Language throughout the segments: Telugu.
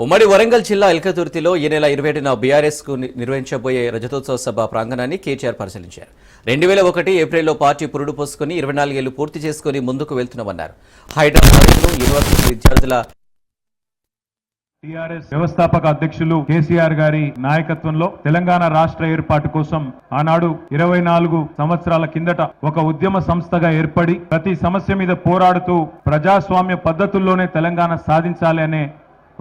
ఉమ్మడి వరంగల్ జిల్లా ఎల్కతుర్తిలో ఈ నెల 27న బీఆర్ఎస్ కు నిర్వహించబోయే రజతోత్సవ సభ ప్రాంగణాన్ని కేటీఆర్ పరిశీలించారు. 2001 ఏప్రిల్లో పార్టీ పురుడు పోసుకుని 24 ఏళ్లు పూర్తి చేసుకుని ముందుకు వెళ్తున్నామన్నారు. హైదరాబాద్లో యూనివర్సిటీ విద్యార్థుల టీఆర్ఎస్ వ్యవస్థాపక అధ్యక్షులు కేసీఆర్ గారి నాయకత్వంలో తెలంగాణ రాష్ట్ర ఏర్పాటు కోసం ఆనాడు 24 సంవత్సరాల కిందట ఒక ఉద్యమ సంస్థగా ఏర్పడి ప్రతి సమస్య మీద పోరాడుతూ ప్రజాస్వామ్య పద్ధతుల్లోనే తెలంగాణ సాధించాలి అనే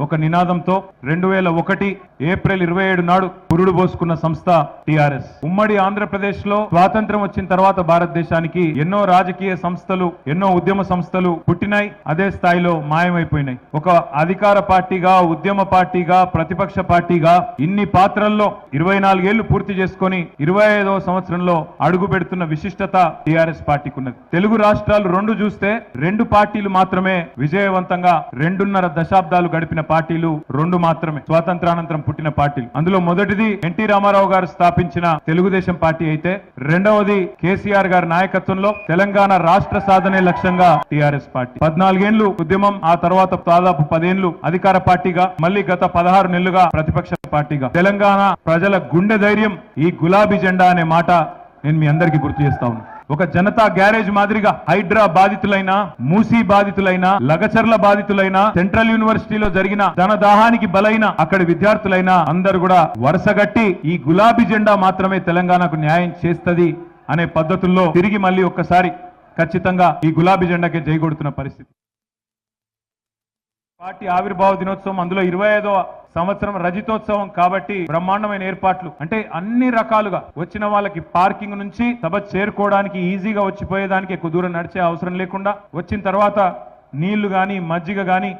ఒక నినాదంతో 2001 ఏప్రిల్ 27 నాడు పురుడు పోసుకున్న సంస్థ టీఆర్ఎస్. ఉమ్మడి ఆంధ్రప్రదేశ్ లో స్వాతంత్రం వచ్చిన తర్వాత భారతదేశానికి ఎన్నో రాజకీయ సంస్థలు, ఎన్నో ఉద్యమ సంస్థలు పుట్టినాయి, అదే స్థాయిలో మాయమైపోయినాయి. ఒక అధికార పార్టీగా, ఉద్యమ పార్టీగా, ప్రతిపక్ష పార్టీగా ఇన్ని పాత్రల్లో 24 ఏళ్లు పూర్తి చేసుకొని 25వ సంవత్సరంలో అడుగు పెడుతున్న విశిష్టత టీఆర్ఎస్ పార్టీకి ఉన్నది. తెలుగు రాష్ట్రాలు రెండు చూస్తే 2 పార్టీలు మాత్రమే విజయవంతంగా 2.5 దశాబ్దాలు గడిపిన పార్టీలు 2 మాత్రమే, స్వాతంత్రానంతరం పుట్టిన పార్టీలు. అందులో మొదటిది ఎన్టీ రామారావు గారు స్థాపించిన తెలుగుదేశం పార్టీ అయితే, రెండవది కేసీఆర్ గారి నాయకత్వంలో తెలంగాణ రాష్ట్ర సాధనే లక్ష్యంగా టీఆర్ఎస్ పార్టీ. 14 ఏళ్లు ఉద్యమం, ఆ తర్వాత దాదాపు 10 ఏళ్లు అధికార పార్టీగా, మళ్ళీ గత 16 నెలలుగా ప్రతిపక్ష పార్టీగా. తెలంగాణ ప్రజల గుండె ధైర్యం ఈ గులాబీ జెండా అనే మాట నేను మీ అందరికీ గుర్తు చేస్తా ఉన్నా. ఒక జనతా గ్యారేజ్ మాదిరిగా హైడ్రా బాధితులైన, మూసీ బాధితులైన, లగచర్ల బాధితులైన, సెంట్రల్ యూనివర్సిటీలో జరిగిన ధనదాహానికి బలైన అక్కడి విద్యార్థులైన అందరూ కూడా వరుసగట్టి ఈ గులాబీ జెండా మాత్రమే తెలంగాణకు న్యాయం చేస్తది అనే పద్ధతుల్లో తిరిగి మళ్ళీ ఒక్కసారి ఖచ్చితంగా ఈ గులాబీ జెండాకే జైగొడుతున్న పరిస్థితి. పార్టీ ఆవిర్భావ దినోత్సవం, అందులో 25వ సంవత్సరం రజతోత్సవం కాబట్టి బ్రహ్మాండమైన ఏర్పాట్లు. అంటే అన్ని రకాలుగా వచ్చిన వాళ్ళకి పార్కింగ్ నుంచి సభ చేరుకోవడానికి ఈజీగా వచ్చిపోయేదానికి ఎక్కువ దూరం నడిచే అవసరం లేకుండా, వచ్చిన తర్వాత నీళ్లు గాని, మజ్జిగ గాని,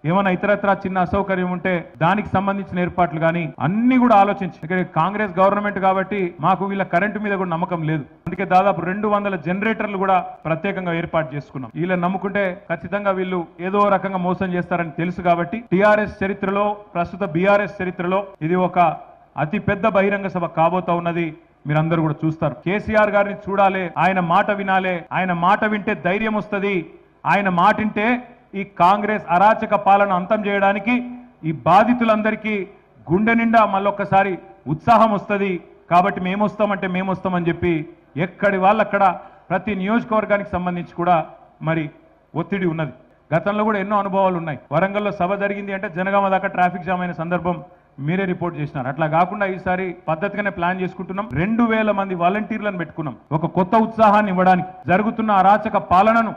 ఏమైనా ఇతరత్రా చిన్న అసౌకర్యం ఉంటే దానికి సంబంధించిన ఏర్పాట్లు గాని అన్ని కూడా ఆలోచించి, ఇక్కడ కాంగ్రెస్ గవర్నమెంట్ కాబట్టి మాకు వీళ్ళ కరెంటు మీద కూడా నమ్మకం లేదు, అందుకే దాదాపు 200 జనరేటర్లు కూడా ప్రత్యేకంగా ఏర్పాటు చేసుకున్నాం. వీళ్ళని నమ్ముకుంటే ఖచ్చితంగా వీళ్ళు ఏదో రకంగా మోసం చేస్తారని తెలుసు కాబట్టి టీఆర్ఎస్ చరిత్రలో, ప్రస్తుత బీఆర్ఎస్ చరిత్రలో ఇది ఒక అతి పెద్ద బహిరంగ సభ కాబోతా ఉన్నది. మీరందరూ కూడా చూస్తారు. కేసీఆర్ గారిని చూడాలి, ఆయన మాట వినాలి, ఆయన మాట వింటే ధైర్యం వస్తుంది, ఆయన మాట వింటే ఈ కాంగ్రెస్ అరాచక పాలన అంతం చేయడానికి ఈ బాధితులందరికీ గుండె నిండా మళ్ళొక్కసారి ఉత్సాహం వస్తుంది. కాబట్టి మేమొస్తామని చెప్పి ఎక్కడి వాళ్ళక్కడ ప్రతి నియోజకవర్గానికి సంబంధించి కూడా మరి ఒత్తిడి ఉన్నది. గతంలో కూడా ఎన్నో అనుభవాలు ఉన్నాయి. వరంగల్లో సభ జరిగింది అంటే జనగామ దాకా ట్రాఫిక్ జామ్ అయిన సందర్భం మీరే రిపోర్ట్ చేసినారు. అట్లా కాకుండా ఈసారి పద్ధతిగానే ప్లాన్ చేసుకుంటున్నాం. 2000 మంది వాలంటీర్లను పెట్టుకున్నాం. ఒక కొత్త ఉత్సాహాన్ని ఇవ్వడానికి, జరుగుతున్న అరాచక పాలనను